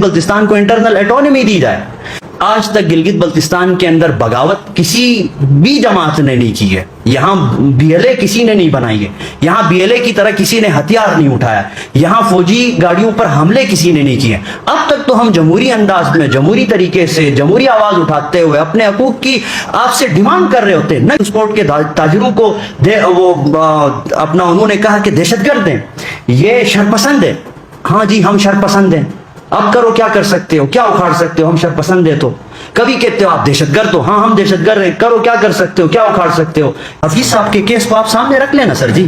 गिलगित बल्तिस्तान को internal autonomy दी जाए। आज तक गिलगित बल्तिस्तान के अंदर बगावत किसी भी जमात ने नहीं की है, यहाँ बीएलए किसी ने नहीं बनाई है, यहाँ बीएलए की तरह किसी ने हथियार नहीं उठाया, यहाँ फौजी गाड़ियों पर हमले किसी ने नहीं किए। अब तक तो हम जमहूरी अंदाज में, जमहूरी तरीके से, जमहूरी आवाज उठाते हुए अपने हकूक की आपसे डिमांड कर रहे होते हैं। न स्पोर्ट के ताजिरों को अपना उन्होंने कहा कि दहशतगर्द हैं, ये शरपसंद है। हाँ जी, हम शरपसंद हैं, अब करो क्या कर सकते हो, क्या उखाड़ सकते हो, हम शरपसंद है। तो कभी कहते हो आप दहशतगर्द हो, हाँ हम दहशतगर्द हैं, करो क्या कर सकते हो, क्या उखाड़ सकते हो। हफीज साहब के केस को आप सामने रख लेना सर जी,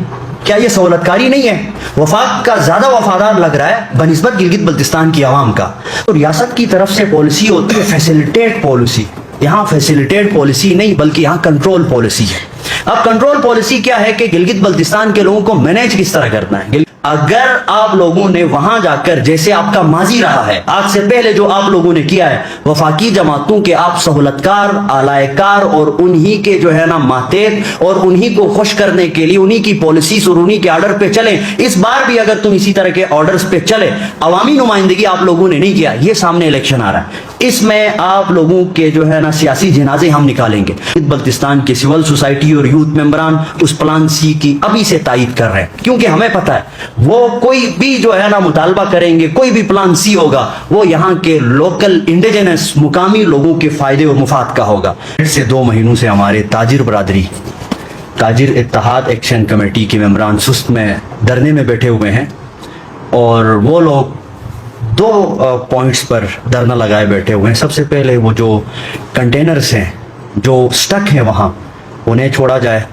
क्या ये सहूलतकारी नहीं है? वफाक का ज्यादा वफादार लग रहा है बनिस्बत गिलगित बल्तिस्तान की आवाम का। तो रियासत की तरफ से पॉलिसी होती है फैसिलिटेट पॉलिसी, यहाँ फैसिलिटेट पॉलिसी नहीं बल्कि यहाँ कंट्रोल पॉलिसी है। अब कंट्रोल पॉलिसी क्या है कि गिलगित बल्तिस्तान के लोगों को मैनेज किस तरह करना है। अगर आप लोगों ने वहां जाकर, जैसे आपका माजी रहा है, आज से पहले जो आप लोगों ने किया है, वफाकी जमातों के आप सहूलतकार, आलायकार और उन्हीं के जो है ना मातेहत और उन्हीं को खुश करने के लिए उन्हीं की पॉलिसीज और उन्हीं के ऑर्डर पे चले। इस बार भी अगर तुम इसी तरह के ऑर्डर्स पे चले, अवामी नुमाइंदगी आप लोगों ने नहीं किया। ये सामने इलेक्शन आ रहा है, इसमें आप लोगों के जो है ना सियासी जनाजे हम निकालेंगे। बल्तिस्तान के सिविल सोसाइटी और यूथ मेंबरान उस प्लान सी की अभी से तायीद कर रहे हैं, क्योंकि हमें पता है वो कोई भी जो है ना मुतालबा करेंगे, कोई भी प्लान सी होगा, वो यहाँ के लोकल इंडिजिनस मुकामी लोगों के फायदे और मुफाद का होगा। से 2 महीनों से हमारे ताजिर बरादरी, ताजिर इत्तेहाद एक्शन कमेटी के मेंबरान सुस्त में धरने में बैठे हुए हैं और वो लोग 2 पॉइंट्स पर धरना लगाए बैठे हुए हैं। सबसे पहले वो जो कंटेनर्स हैं जो स्टक हैं वहाँ, उन्हें छोड़ा जाए,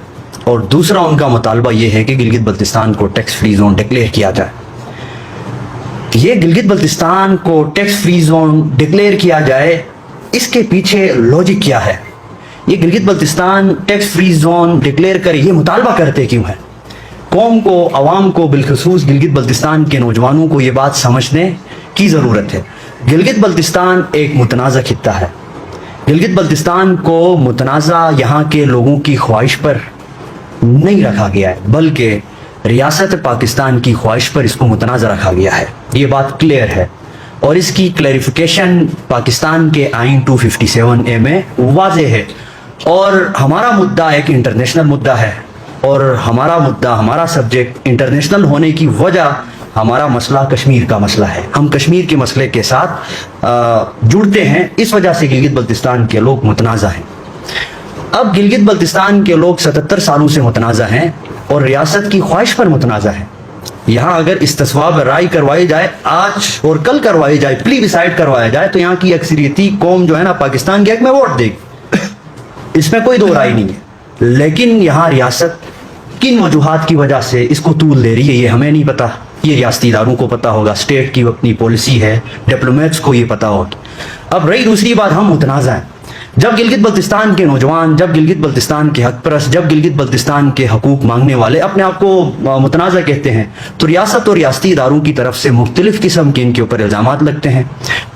और दूसरा उनका मुतालबा ये है कि गिलगित बल्तिस्तान को टैक्स फ्री जोन डिक्लेयर किया जाए। ये गिलगित बल्तिस्तान को टैक्स फ्री जोन डिक्लेयर किया जाए, इसके पीछे लॉजिक क्या है? ये Gilgit Baltistan tax free zone declare करे, ये मुतालबा करते क्यों है? कौम को, अवाम को, बिलखसूस गिलगित बल्तिस्तान के नौजवानों को ये बात समझने की ज़रूरत है। गिलगित बल्तिस्तान एक मुतनाज़ा खित्ता है। गिलगित बल्तिस्तान को मुतनाज़ा यहाँ के लोगों की ख्वाहिश पर नहीं रखा गया है, बल्कि रियासत पाकिस्तान की ख्वाहिश पर इसको मुतनाज़ा रखा गया है। ये बात क्लियर है और इसकी क्लैरिफिकेशन पाकिस्तान के आइन 257A में वाज़ेह है। और हमारा मुद्दा एक इंटरनेशनल मुद्दा है और हमारा मुद्दा, हमारा सब्जेक्ट इंटरनेशनल होने की वजह, हमारा मसला कश्मीर का मसला है। हम कश्मीर के मसले के साथ जुड़ते हैं, इस वजह से गिलगित बल्तिस्तान के लोग मुतनाज़ा हैं। अब गिलगित बल्तिस्तान के लोग 77 सालों से मुतनाज़ा हैं और रियासत की ख्वाहिश पर मुतनाज़ा हैं। यहाँ अगर इस्तिस्वाब राय करवाई जाए, आज और कल करवाई जाए, प्लीबिसाइड करवाया जाए, तो यहाँ की अक्सरियती कौम जो है ना पाकिस्तान के हक में वोट देगी, इसमें कोई दो राय नहीं है। लेकिन यहाँ रियासत किन वजूहात की वजह से इसको तूल दे रही है, ये हमें नहीं पता। ये रियासती इदारों को पता होगा, स्टेट की अपनी पॉलिसी है, डिप्लोमेट्स को ये पता होगी। अब रही दूसरी बात, हम मुतनाज़ा हैं। जब गिलगित बल्तिस्तान के नौजवान, जब गिलगित बल्तिस्तान के हक परस्त, जब गिलगित बल्तिस्तान के हकूक मांगने वाले अपने आप को मुतनाज़ा कहते हैं, तो रियासत और रियासती इदारों की तरफ से मुख्तलिफ किस्म के इनके ऊपर इल्ज़ामात लगते हैं,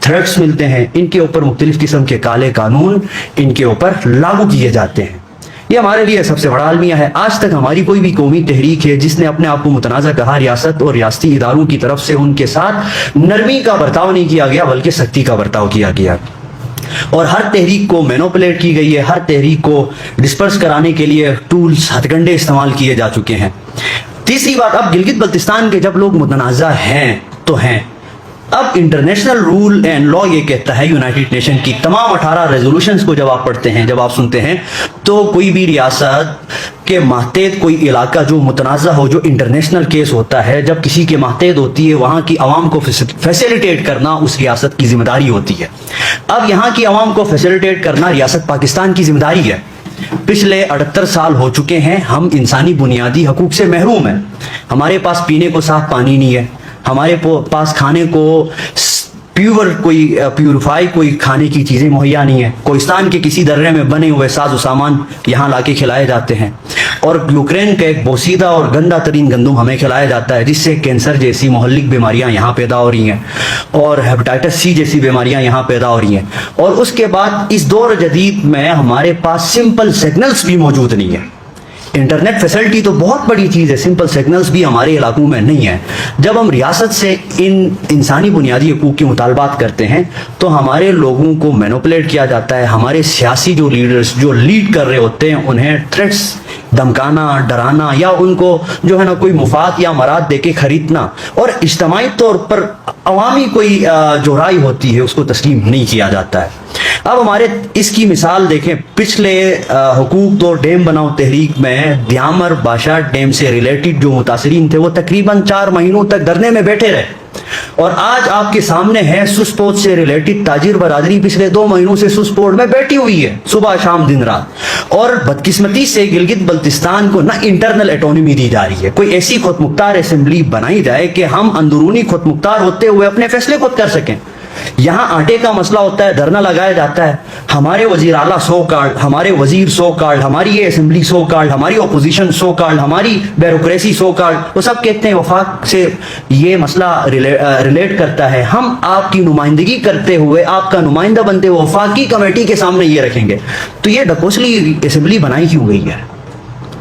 थ्रेट्स मिलते हैं, इनके ऊपर मुख्तलिफ किस्म के काले कानून इनके ऊपर लागू किए जाते हैं। ये हमारे लिए सबसे बड़ा अलमिया है। आज तक हमारी कोई भी कौमी तहरीक है जिसने अपने आप को मुतनाज़ा कहा, रियासत और रियासती इदारों की तरफ से उनके साथ नरमी का बर्ताव नहीं किया गया, बल्कि सख्ती का बर्ताव किया गया। और हर तहरीक को मैनिपुलेट की गई है, हर तहरीक को डिस्पर्स कराने के लिए टूल्स, हथकंडे इस्तेमाल किए जा चुके हैं। तीसरी बात, अब गिलगित बल्तिस्तान के जब लोग मुतनाज़ा हैं तो हैं। अब इंटरनेशनल रूल एंड लॉ ये कहता है, यूनाइटेड नेशन की तमाम 18 रेजोल्यूशंस को जब आप पढ़ते हैं, जब आप सुनते हैं, तो कोई भी रियासत के मातेहत कोई इलाका जो मुतनाज़ा हो, जो इंटरनेशनल केस होता है, जब किसी के मातेहत होती है, वहाँ की आवाम को फैसिलिटेट करना उस रियासत की जिम्मेदारी होती है। अब यहाँ की आवाम को फैसिलिटेट करना रियासत पाकिस्तान की जिम्मेदारी है। पिछले 78 साल हो चुके हैं, हम इंसानी बुनियादी हकूक से महरूम हैं। हमारे पास पीने को साफ पानी नहीं है, हमारे पास खाने को प्यूरिफाई कोई खाने की चीज़ें मुहैया नहीं है। कोहिस्तान के किसी दर्रे में बने हुए साजो सामान यहाँ लाके खिलाए जाते हैं, और यूक्रेन का एक बोसीदा और गंदा तरीन गंदम हमें खिलाया जाता है, जिससे कैंसर जैसी मोहल्लिक बीमारियाँ यहाँ पैदा हो रही हैं और हेपेटाइटिस सी जैसी बीमारियाँ यहाँ पैदा हो रही हैं। और उसके बाद इस दौर जदीद में हमारे पास सिंपल सिग्नल्स भी मौजूद नहीं है। इंटरनेट फैसिलिटी तो बहुत बड़ी चीज़ है, सिंपल सिग्नल्स भी हमारे इलाकों में नहीं है। जब हम रियासत से इन इंसानी बुनियादी हकूक़ की मुतालबात करते हैं तो हमारे लोगों को मैनिपुलेट किया जाता है। हमारे सियासी जो लीडर्स जो लीड कर रहे होते हैं उन्हें थ्रेट्स, धमकाना, डराना या उनको जो है ना कोई मुफाद या मराद दे के खरीदना और इज्तमाही तौर पर अवामी कोई जो राय होती है उसको तस्लीम नहीं किया जाता है। अब हमारे इसकी मिसाल देखें, पिछले हुकूक दो डैम बनाओ तहरीक में द्यामर बादशाह डैम से रिलेटेड जो मुतासरीन थे वो तकरीबन 4 महीनों तक धरने में बैठे रहे, और आज आपके सामने है सुसपोर्ट से रिलेटेड ताजिर बरादरी पिछले 2 महीनों से सुसपोर्ट में बैठी हुई है, सुबह शाम दिन रात। और बदकिस्मती से गिलगित बल्तिस्तान को ना इंटरनल एटोनमी दी जा रही है। कोई ऐसी खुद मुख्तार असेंबली बनाई जाए कि हम अंदरूनी खुद मुख्तार होते हुए अपने फैसले खुद कर सकें। यहाँ आटे का मसला होता है, धरना लगाया जाता है, हमारे वजीर आला सो कार्ड, हमारे वजीर सो कार्ड, हमारी ये असेंबली सो कार्ड, हमारी अपोजिशन सो कार्ड, हमारी ब्यूरोक्रेसी सो कार्ड, वो सब कहते हैं वफाक से ये मसला रिलेट करता है। हम आपकी नुमाइंदगी करते हुए, आपका नुमाइंदा बनते हुए वफाकी कमेटी के सामने ये रखेंगे। तो ये ढकोसली असेंबली बनाई क्यों गई है?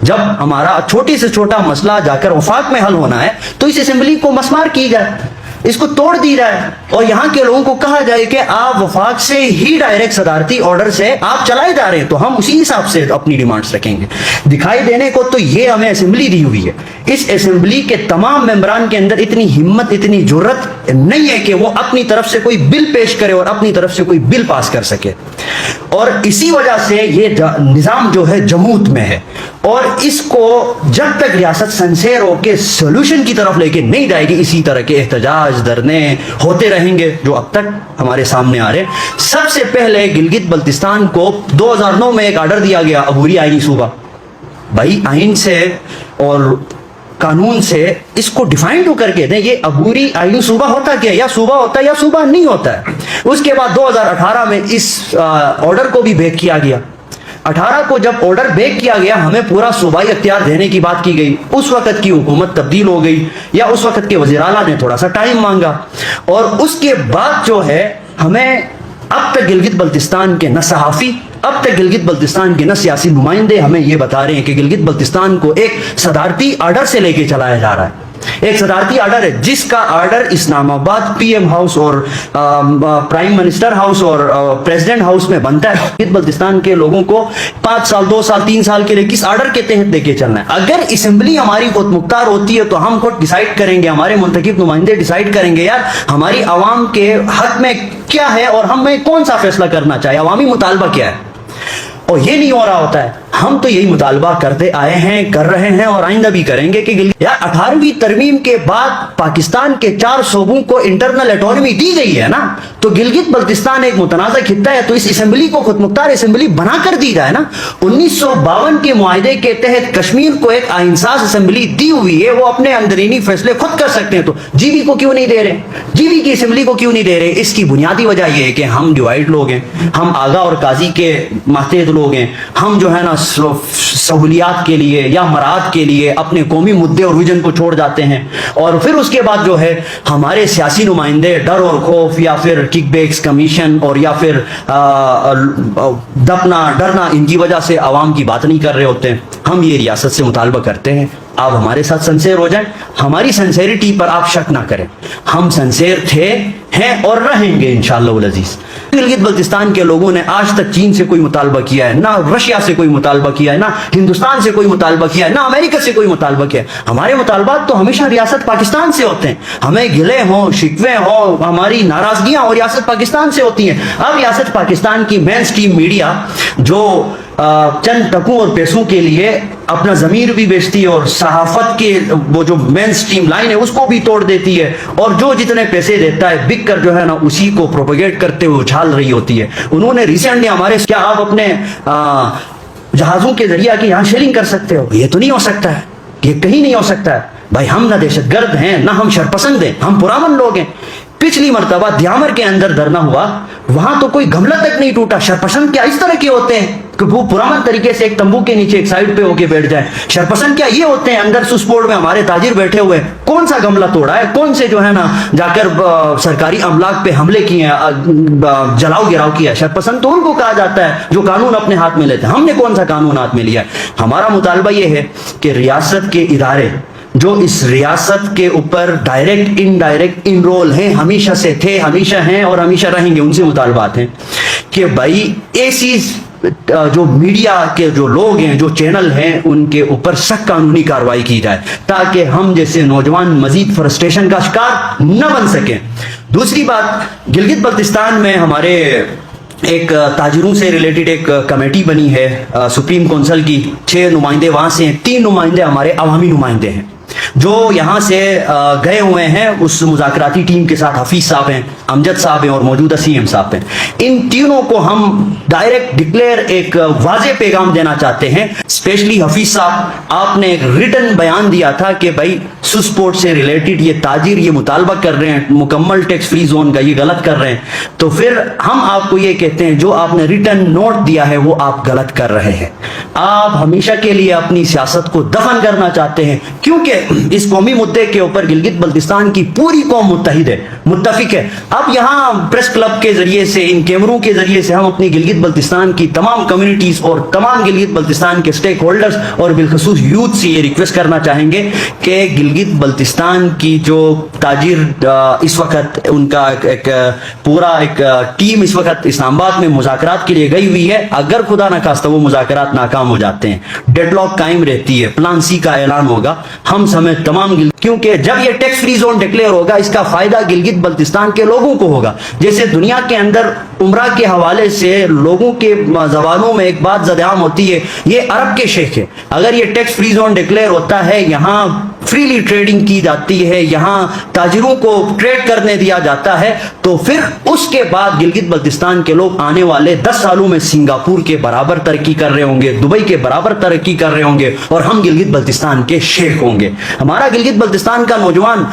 जब हमारा छोटी से छोटा मसला जाकर वफाक में हल होना है तो इस असेंबली को मसमार की जाए, इसको तोड़ दी जाए और यहाँ के लोगों को कहा जाए कि आप वफाक से ही डायरेक्ट सदारती ऑर्डर से आप चलाए जा रहे हैं, तो हम उसी हिसाब से अपनी डिमांड्स रखेंगे। दिखाई देने को तो ये हमें असेंबली दी हुई है। इस असेंबली के तमाम मेंबरान के अंदर इतनी हिम्मत, इतनी जुर्रत नहीं है कि वो अपनी तरफ से कोई बिल पेश करे और अपनी तरफ से कोई बिल पास कर सके, और इसी वजह से ये निज़ाम जो है जमूत में है। और इसको जब तक रियासत सनसेर होकर सोल्यूशन की तरफ लेके नहीं जाएगी, इसी तरह के एहतजाज, धरने होते रहेंगे जो अब तक हमारे सामने आ रहे हैं। सबसे पहले गिलगित बल्तिस्तान को 2009 में एक आर्डर दिया गया अबूरी आईनी सूबा। भाई आइन से और कानून से इसको डिफाइन तो करके दें, ये अबूरी आईनी सूबा होता क्या, या सूबा होता है या सूबा नहीं होता है। उसके बाद 2018 में इस ऑर्डर को भी बैक किया गया। 18 को जब ऑर्डर बैक किया गया, हमें पूरा सूबाई अख्तियार देने की बात की गई। उस वक्त की हुकूमत तब्दील हो गई या उस वक्त के वज़ीर आला ने थोड़ा सा टाइम मांगा, और उसके बाद जो है हमें अब तक गिलगित बल्तिस्तान के न सहाफ़ी, अब तक गिलगित बल्तिस्तान के न सियासी नुमाइंदे हमें ये बता रहे हैं कि गिलगित बल्तिस्तान को एक सदारती आर्डर से लेके चलाया जा रहा है। एक सदारती आर्डर है जिसका आर्डर इस्लामाबाद पीएम हाउस और प्राइम मिनिस्टर हाउस और प्रेसिडेंट हाउस में बनता है। गिलगित बल्तिस्तान के लोगों को 5 साल, 2 साल, 3 साल के लिए किस आर्डर के तहत लेके चलना है? अगर असेंबली हमारी खुद मुख्तार होती है तो हम खुद डिसाइड करेंगे, हमारे मुंतखब नुमाइंदे डिसाइड करेंगे यार हमारी आवाम के हक में क्या है और हमें कौन सा फैसला करना चाहिए, अवामी मुतालबा क्या है। और ये नहीं हो रहा होता है। हम तो यही मुतालबा करते आए हैं, कर रहे हैं और आइंदा भी करेंगे कि यार 18वीं तरमीम के बाद पाकिस्तान के 4 सूबों को इंटरनल एटोनमी दी गई है ना, तो गिलगित बल्तिस्तान एक मुतनाज़ा खित्ता है, तो इस असेंबली को खुद मुख्तार असेंबली बना कर दी जाए ना। 1952 के मुआहदे के तहत कश्मीर को एक आइंसास असेंबली दी हुई है, वो अपने अंदरूनी फैसले खुद कर सकते हैं, तो जीबी को क्यों नहीं दे रहे, जीबी की असेंबली को क्यों नहीं दे रहे? इसकी बुनियादी वजह यह है कि हम डिवाइड लोग हैं, हम आगा और काजी के मातहत लोग हैं, हम जो है ना सहूलियात के लिए या मराद के लिए अपने कौमी मुद्दे और विजन को छोड़ जाते हैं, और फिर उसके बाद जो है हमारे सियासी नुमाइंदे डर और खौफ या फिर किकबैक्स कमीशन और या फिर दबना डरना, इनकी वजह से आवाम की बात नहीं कर रहे होते हैं। हम ये रियासत से मुतालबा करते हैं आप हमारे साथ सनसेर हो जाएं, हमारी सनसेरिटी पर आप शक ना करें। हम सनसेर थे, हैं और रहेंगे इंशाअल्लाह उल अजीज। गिलगित बल्तिस्तान के लोगों ने आज तक चीन से कोई मुतालबा किया है, ना रशिया से कोई मुतालबा किया है, ना हिंदुस्तान से कोई मुतालबा किया है, ना अमेरिका से कोई मुतालबा किया है। हमारे मुतालबात तो हमेशा रियासत पाकिस्तान से होते हैं। हमें गिले हों, शिकवे हों, हमारी नाराजगियां और रियासत पाकिस्तान से होती हैं। अब रियासत पाकिस्तान की मेन स्ट्रीम मीडिया जो चंद टकों और पैसों के लिए अपना ज़मीर भी बेचती है और सहाफत के वो जो मेन स्ट्रीम लाइन है उसको भी तोड़ देती है, और जो जितने पैसे देता है बिक कर जो है ना उसी को प्रोपेगेट करते हुए उछाल रही होती है। उन्होंने रिसेंटली हमारे, क्या आप अपने जहाज़ों के जरिए आके यहाँ शेयरिंग कर सकते हो? ये तो नहीं हो सकता है, ये कहीं नहीं हो सकता है भाई। हम ना दहशतगर्द हैं, ना हम शरपसंद हैं, हम पुरामन लोग हैं। पिछली मरतबा द्यामर के अंदर धरना हुआ, वहां तो कोई गमला तक नहीं टूटा। शरपसंद क्या इस तरह के होते हैं? कि वो पुराना तरीके से एक तंबू के नीचे एक साइड पे होके बैठ जाए। शरपसंद क्या ये होते हैं? अंदर सुस्पोर्ट में हमारे ताजिर बैठे हुए, कौन सा गमला तोड़ा है, कौन से जो है ना जाकर सरकारी अमलाक पे हमले किए हैं, जलाओ गिराव किया। शरपसंद तो उनको कहा जाता है जो कानून अपने हाथ में लेते हैं। हमने कौन सा कानून हाथ में लिया है? हमारा मुतालबा ये है कि रियासत के इदारे जो इस रियासत के ऊपर डायरेक्ट इनडायरेक्ट इनरोल हैं, हमेशा से थे, हमेशा हैं और हमेशा रहेंगे, उनसे मुतालबात हैं कि भाई ऐसी जो मीडिया के जो लोग हैं, जो चैनल हैं, उनके ऊपर सख्त कानूनी कार्रवाई की जाए ताकि हम जैसे नौजवान मजीद फ्रस्ट्रेशन का शिकार न बन सकें। दूसरी बात, गिलगित बल्तिस्तान में हमारे एक ताजिरों से रिलेटेड एक कमेटी बनी है सुप्रीम काउंसिल की, 6 नुमाइंदे वहां से हैं, 3 नुमाइंदे हमारे अवामी नुमाइंदे हैं जो यहाँ से गए हुए हैं उस मुज़ाकराती टीम के साथ। हफीज साहब हैं, अमजद साहब हैं और मौजूदा सीएम साहब हैं। इन तीनों को हम डायरेक्ट डिक्लेयर एक वाज़ेह पैगाम देना चाहते हैं। स्पेशली हफीज साहब, आपने एक रिटन बयान दिया था कि भाई सुस्पोर्ट से रिलेटेड ये ताजिर ये मुतालबा कर रहे हैं मुकम्मल टैक्स फ्री जोन का, ये गलत कर रहे हैं। तो फिर हम आपको ये कहते हैं जो आपने रिटन नोट दिया है वो आप गलत कर रहे हैं। आप हमेशा के लिए अपनी सियासत को दफन करना चाहते हैं, क्योंकि इस कौमी मुद्दे के ऊपर गिलगित बल्तिस्तान की पूरी कौम मुत्तहिद है, मुत्तफिक है। अब यहाँ प्रेस क्लब के जरिए से, इन कैमरों के जरिए से हम अपनी गिलगित बल्तिस्तान की तमाम कम्युनिटीज और तमाम गिलगित बल्तिस्तान के स्टेक होल्डर्स और बिलखसूस यूथ से ये रिक्वेस्ट करना चाहेंगे कि गिलगित बल्तिस्तान की जो ताजिर इस वक्त उनका एक पूरा एक टीम इस वक्त इस्लामाबाद में मुज़ाकरात के लिए गई हुई है। अगर खुदा न खास्ता वो मुज़ाकरात नाकाम हो जाते हैं, डेडलॉक कायम रहती है, प्लान सी का ऐलान होगा, हम समेत तमाम क्योंकि जब ये टैक्स फ्री जोन डिक्लेयर होगा इसका फायदा गिलगित बल्तिस्तान के लोगों को होगा। जैसे दुनिया के अंदर उम्रा के हवाले से लोगों के जबानों में एक बात ज़्यादा होती है, ये अरब के शेख है। अगर ये टैक्स फ्री जोन डिक्लेयर होता है, यहाँ फ्रीली ट्रेडिंग की जाती है, यहाँ ताजिरों को ट्रेड करने दिया जाता है, तो फिर उसके बाद गिलगित बल्तिस्तान के लोग आने वाले 10 सालों में सिंगापुर के बराबर तरक्की कर रहे होंगे, दुबई के बराबर तरक्की कर रहे होंगे और हम गिलगित बल्तिस्तान के शेख होंगे। हमारा गिलगित बल्तिस्तान का नौजवान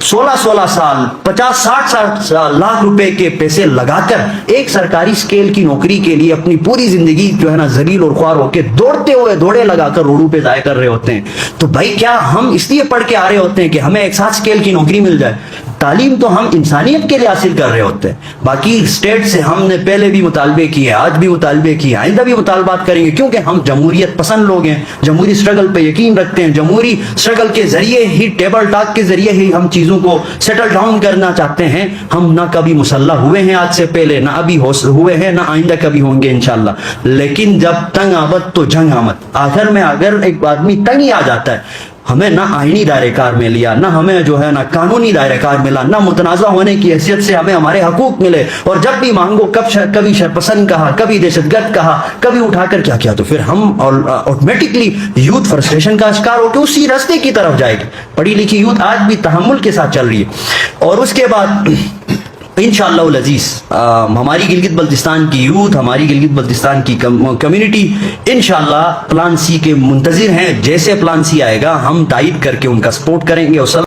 16-16 साल 50-60 लाख रुपए के पैसे लगाकर एक सरकारी स्केल की नौकरी के लिए अपनी पूरी जिंदगी जो है ना जलील और ख्वार होकर दौड़ते हुए दौड़े लगाकर रोडों पे जाया कर रहे होते हैं। तो भाई क्या हम इसलिए पढ़ के आ रहे होते हैं कि हमें एक साथ स्केल की नौकरी मिल जाए? तालीम तो हम इंसानियत के लिए हासिल कर रहे होते हैं। बाकी स्टेट से हमने पहले भी मुतालबे किए, आज भी मुतालबे किए, आइंदा भी मुतालबात करेंगे, क्योंकि हम जमहूरियत पसंद लोग हैं, जमहूरी स्ट्रगल पे यकीन रखते हैं। जमहूरी स्ट्रगल के जरिए ही, टेबल टॉक के जरिए ही हम चीज़ों को सेटल डाउन करना चाहते हैं। हम ना कभी मुसल्लह हुए हैं आज से पहले, ना अभी हुए हैं, ना आइंदा कभी होंगे इंशाल्लाह। लेकिन जब तंग आमद तो जंग आमद, आखिर में अगर एक आदमी तंग ही आ जाता है, हमें ना आईनी दायरे कार में लिया, ना हमें जो है ना कानूनी दायरे कार मिला, ना मुतनाज़ा होने की हैसियत से हमें हमारे हकूक मिले, और जब भी मांगो कभी शरपसंद कहा, कभी दहशतगर्द कहा, कभी उठाकर क्या किया, तो फिर हम ऑटोमेटिकली यूथ फ्रस्ट्रेशन का शिकार होकर उसी रास्ते की तरफ जाएगी। पढ़ी लिखी यूथ आज भी तहम्मुल के साथ चल रही है। और उसके बाद इंशाअल्लाह अज़ीज़ हमारी गिलगित बल्तिस्तान की यूथ, हमारी गिलगित बल्तिस्तान की कम्युनिटी इंशाअल्लाह प्लान सी के मुंतज़िर हैं। जैसे प्लान सी आएगा हम तायद करके उनका सपोर्ट करेंगे। और